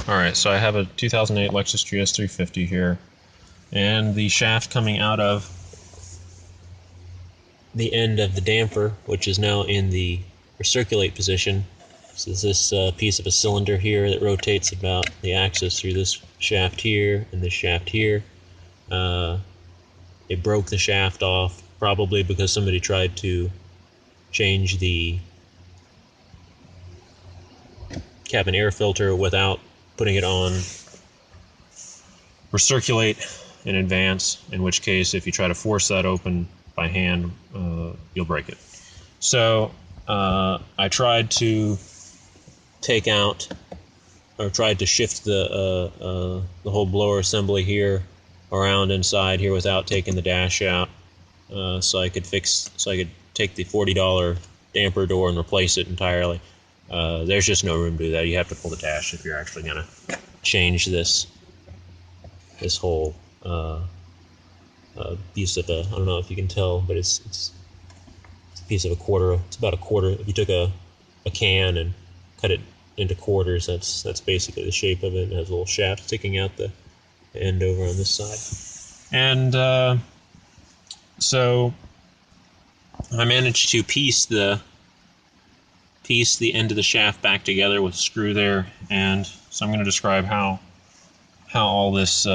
Alright, so I have a 2008 Lexus GS 350 here, and the shaft coming out of the end of the damper, which is now in the recirculate position. So this is this piece of a cylinder here that rotates about the axis through this shaft here and this shaft here. It broke the shaft off, probably because somebody tried to change the cabin air filter without putting it on recirculate in advance, in which case if you try to force that open by hand, you'll break it. So I tried to take out, or tried to shift the whole blower assembly here around inside here without taking the dash out, so I could take the $40 damper door and replace it entirely. There's just no room to do that. You have to pull the dash if you're actually going to change this whole piece of I don't know if you can tell, but it's a piece of a quarter. It's about a quarter. If you took a can and cut it into quarters, that's basically the shape of it. It has a little shaft sticking out the end over on this side. And so I managed to piece the end of the shaft back together with a screw there, and so I'm going to describe how all this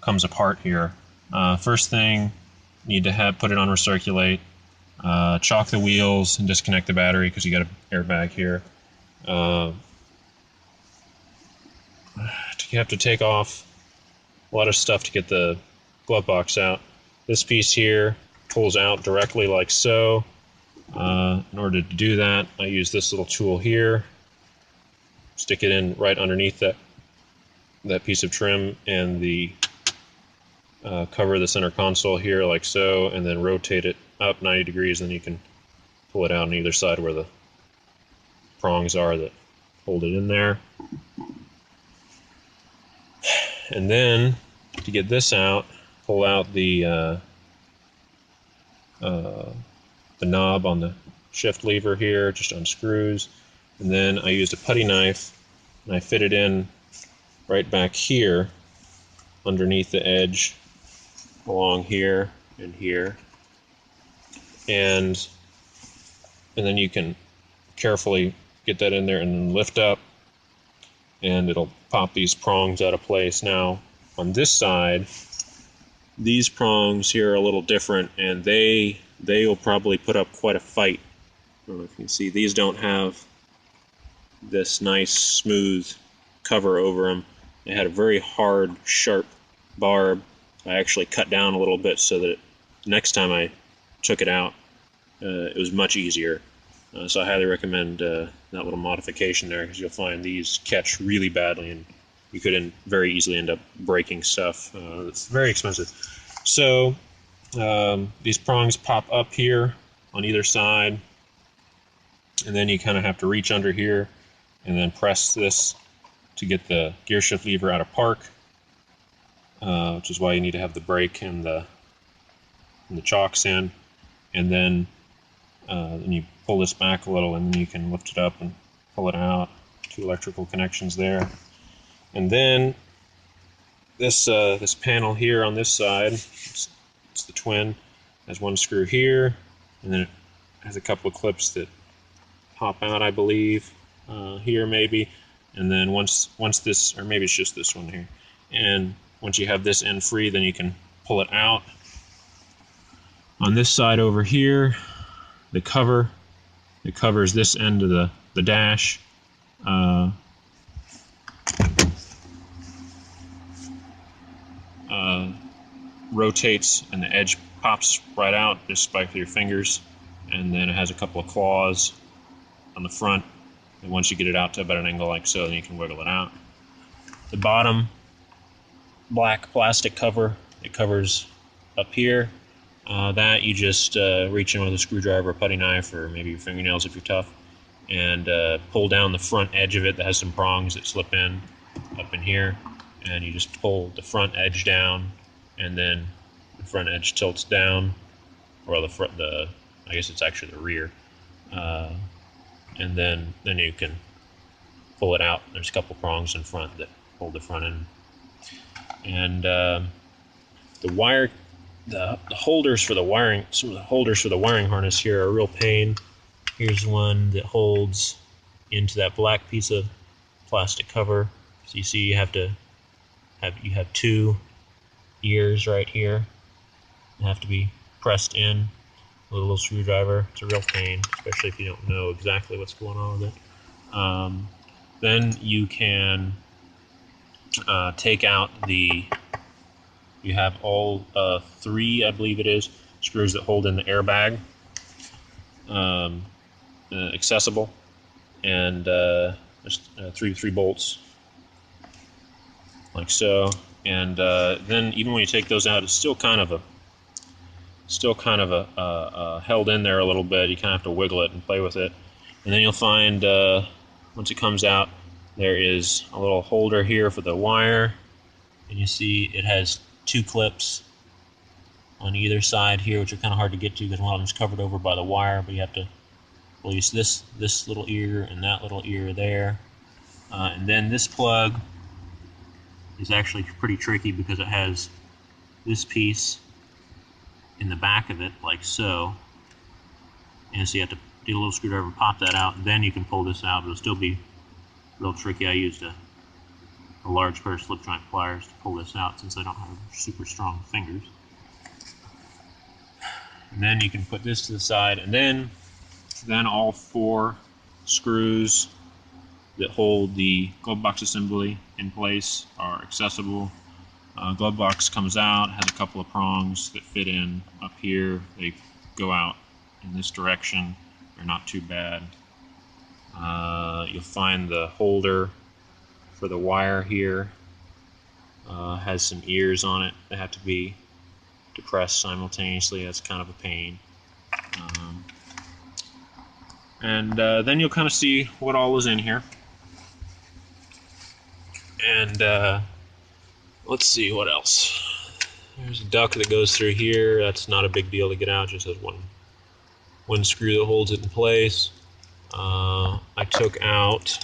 comes apart here. First thing, you need to put it on recirculate, chalk the wheels and disconnect the battery because you got an airbag here. You have to take off a lot of stuff to get the glove box out. This piece here pulls out directly like so. In order to do that, I use this little tool here, stick it in right underneath that piece of trim and the cover the center console here like so, and then rotate it up 90 degrees, and then you can pull it out on either side where the prongs are that hold it in there. And then to get this out, pull out the knob on the shift lever here, just unscrews, and then I used a putty knife and I fit it in right back here underneath the edge along here and here, and then you can carefully get that in there and then lift up, and it'll pop these prongs out of place. Now on this side, these prongs here are a little different, and they will probably put up quite a fight. I don't know if you can see, these don't have this nice smooth cover over them. They had a very hard, sharp barb. I actually cut down a little bit so that next time I took it out, it was much easier. So I highly recommend that little modification there, because you'll find these catch really badly, and you could very easily end up breaking stuff. It's very expensive. So these prongs pop up here on either side, and then you kind of have to reach under here and then press this to get the gear shift lever out of park, which is why you need to have the brake and the chocks in, and then you pull this back a little, and then you can lift it up and pull it out. Two electrical connections there, and then this panel here on this side, it's the twin, has one screw here, and then it has a couple of clips that pop out, I believe, here maybe, and then once this, or maybe it's just this one here, and once you have this end free, then you can pull it out. On this side over here, the cover, it covers this end of the dash. Rotates, and the edge pops right out just by your fingers, and then it has a couple of claws on the front, and once you get it out to about an angle like so, then you can wiggle it out. The bottom black plastic cover, it covers up here. That you just reach in with a screwdriver or putty knife, or maybe your fingernails if you're tough, and pull down the front edge of it that has some prongs that slip in up in here, and you just pull the front edge down, and then the front edge tilts down, or I guess it's actually the rear, and then you can pull it out. There's a couple prongs in front that hold the front end. And the wire, the holders for the wiring, some of the holders for the wiring harness here are a real pain. Here's one that holds into that black piece of plastic cover. So you see you have two ears right here. They have to be pressed in with a little screwdriver. It's a real pain, especially if you don't know exactly what's going on with it. Then you can take out you have all 3, I believe it is, screws that hold in the airbag, accessible, and just 3 bolts, like so. And then even when you take those out, it's still kind of held in there a little bit. You kind of have to wiggle it and play with it. And then you'll find once it comes out, there is a little holder here for the wire, and you see it has 2 clips on either side here, which are kind of hard to get to because one of them is covered over by the wire, but you have to release this little ear and that little ear there. And then this plug is actually pretty tricky because it has this piece in the back of it, like so. And so you have to get a little screwdriver, pop that out, and then you can pull this out, but it'll still be real tricky. I used a large pair of slip joint pliers to pull this out since I don't have super strong fingers. And then you can put this to the side, and then all 4 screws that hold the glove box assembly in place are accessible. Glove box comes out, has a couple of prongs that fit in up here. They go out in this direction. They're not too bad. You'll find the holder for the wire here has some ears on it that have to be depressed simultaneously. That's kind of a pain. And then you'll kind of see what all is in here. And let's see what else. There's a duct that goes through here. That's not a big deal to get out. Just has one screw that holds it in place. I took out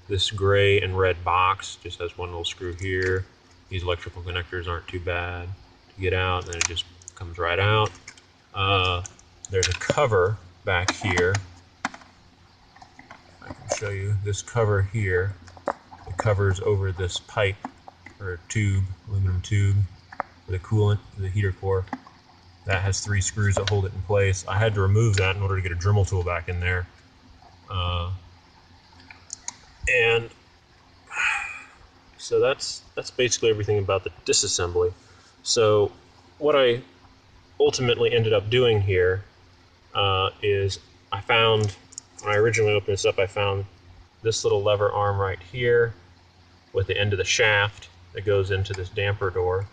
this gray and red box. Just has one little screw here. These electrical connectors aren't too bad to get out, and then it just comes right out. There's a cover back here. I can show you this cover here. It covers over this pipe or tube, aluminum tube, for the coolant, for the heater core. That has 3 screws that hold it in place. I had to remove that in order to get a Dremel tool back in there. And so that's basically everything about the disassembly. So what I ultimately ended up doing here is I found, when I originally opened this up, I found this little lever arm right here with the end of the shaft that goes into this damper door,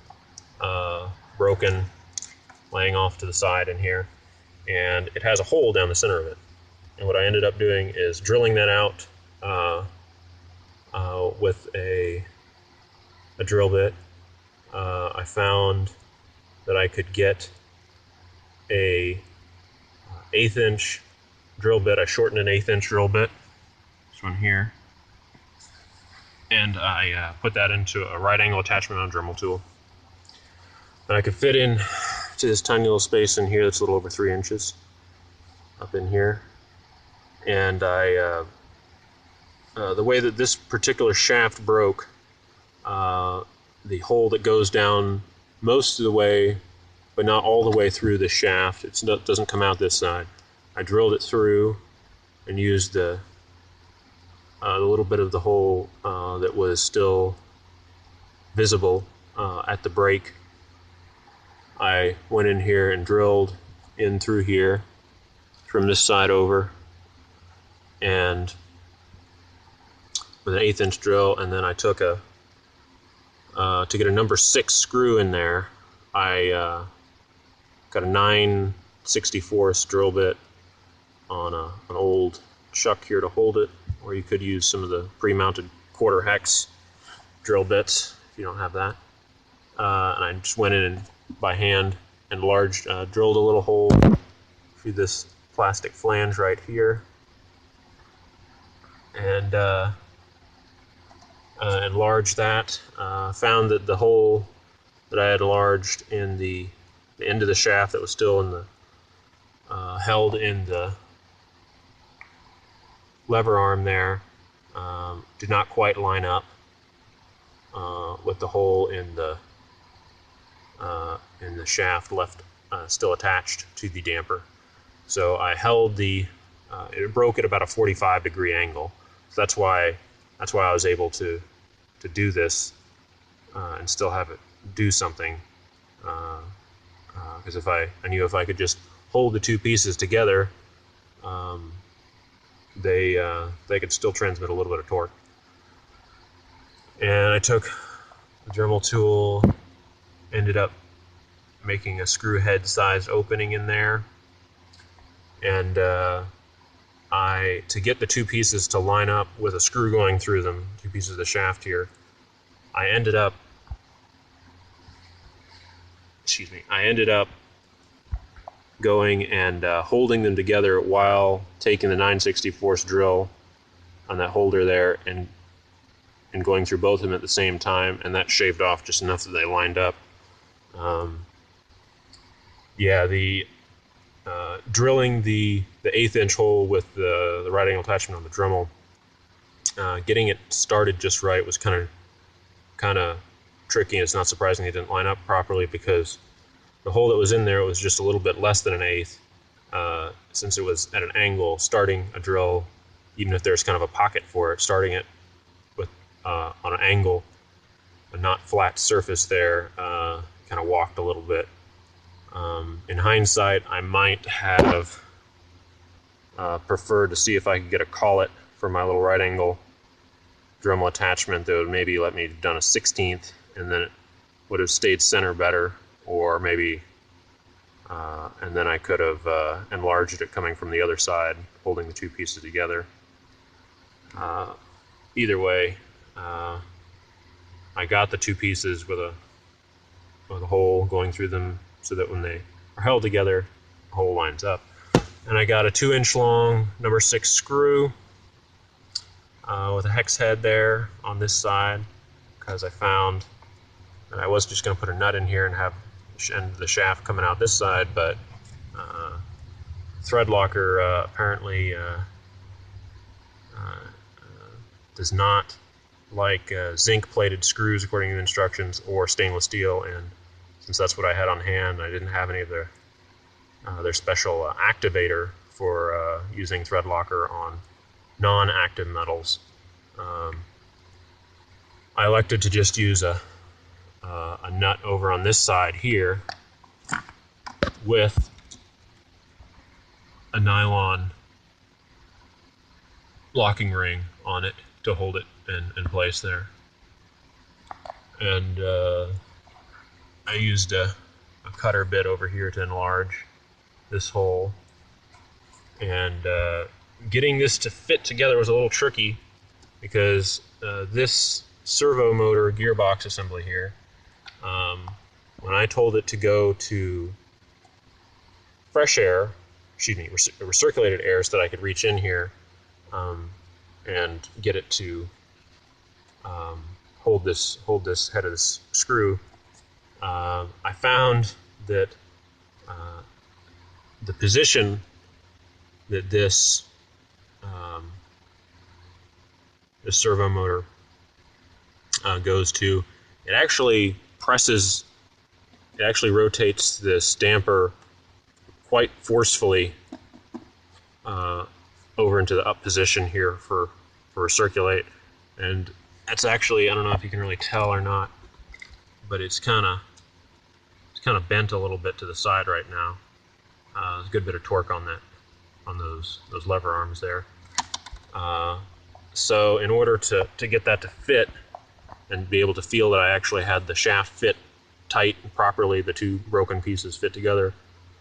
broken, laying off to the side in here, and it has a hole down the center of it. And what I ended up doing is drilling that out with a drill bit. I found that I could get a 1/8 inch drill bit. I shortened an 1/8 inch drill bit, this one here, and I put that into a right angle attachment on a Dremel tool. And I could fit in to this tiny little space in here that's a little over 3 inches up in here. And the way that this particular shaft broke, the hole that goes down most of the way, but not all the way through the shaft, it doesn't come out this side. I drilled it through and used the little bit of the hole that was still visible at the break. I went in here and drilled in through here from this side over, and with an 1/8 inch drill, and then I took to get a number 6 screw in there, I got a 9/64 drill bit on an old chuck here to hold it, or you could use some of the pre-mounted 1/4 hex drill bits if you don't have that. And I just went in and by hand and drilled a little hole through this plastic flange right here, and enlarged that. Found that the hole that I had enlarged in the end of the shaft that was still in the held in the lever arm there did not quite line up with the hole in the shaft left still attached to the damper. So I held it broke at about a 45-degree angle. So that's why I was able to do this and still have it do something. Because I knew if I could just hold the two pieces together, they could still transmit a little bit of torque. And I took the Dremel tool, ended up making a screw head sized opening in there, and to get the two pieces to line up with a screw going through them, two pieces of the shaft here, I ended up going and holding them together while taking the 9/64 drill on that holder there and going through both of them at the same time, and that shaved off just enough that they lined up. Drilling the 1/8 inch hole with the right angle attachment on the Dremel, getting it started just right was kind of tricky. It's not surprising it didn't line up properly, because the hole that was in there was just a little bit less than 1/8. Since it was at an angle, starting a drill, even if there's kind of a pocket for it, starting it with on an angle, a not flat surface there, kind of walked a little bit. In hindsight, I might have preferred to see if I could get a collet for my little right angle Dremel attachment that would maybe let me have done a 1/16, and then it would have stayed center better, or maybe and then I could have enlarged it coming from the other side, holding the two pieces together. Either way, I got the two pieces with a hole going through them so that when they are held together, the hole lines up. And I got a 2-inch long number 6 screw with a hex head there on this side, because I found that I was just going to put a nut in here and have the shaft coming out this side, but thread locker apparently does not like zinc plated screws according to the instructions, or stainless steel, and since that's what I had on hand, I didn't have any of their special activator for using thread locker on non-active metals. I elected to just use a nut over on this side here with a nylon locking ring on it to hold it in place there. And I used a cutter bit over here to enlarge this hole. And getting this to fit together was a little tricky, because this servo motor gearbox assembly here, when I told it to go to fresh air, recirculated air, so that I could reach in here and get it to hold this head of this screw, I found that the position that this servo motor goes to, it actually rotates this damper quite forcefully over into the up position here for recirculate. And that's actually, I don't know if you can really tell or not, but it's kind of bent a little bit to the side right now. There's a good bit of torque on those lever arms there. So in order to get that to fit and be able to feel that I actually had the shaft fit tight and properly, the two broken pieces fit together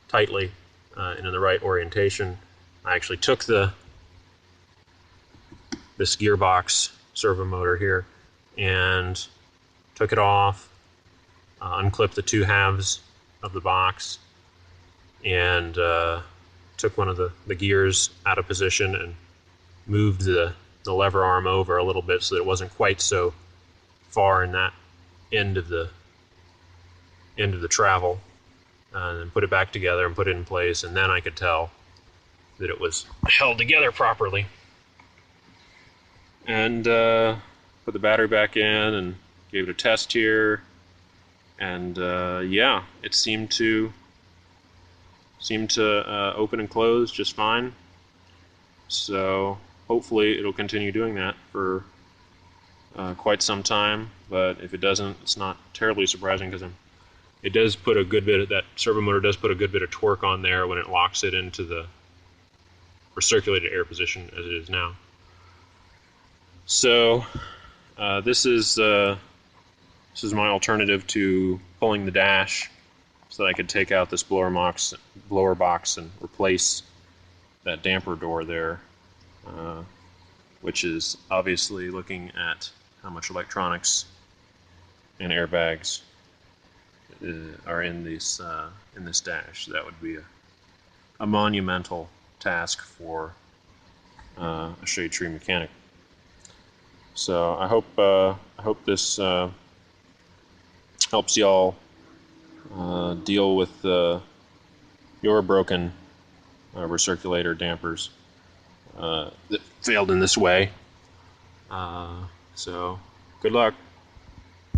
tightly and in the right orientation, I actually took this gearbox servo motor here and took it off, unclipped the two halves of the box, and took one of the gears out of position and moved the the lever arm over a little bit so that it wasn't quite so far in that end of the travel, and then put it back together and put it in place, and then I could tell that it was held together properly. And put the battery back in and gave it a test here, and yeah, it seemed to open and close just fine. So hopefully it'll continue doing that for quite some time, but if it doesn't, it's not terribly surprising, because it does put a good bit of, that servo motor does put a good bit of torque on there when it locks it into the recirculated air position as it is now. So this is my alternative to pulling the dash, so that I could take out this blower box and replace that damper door there, which is obviously, looking at how much electronics and airbags are in this dash. That would be a monumental task for a shade tree mechanic. So I hope this helps y'all deal with your broken recirculator dampers that failed in this way. So good luck.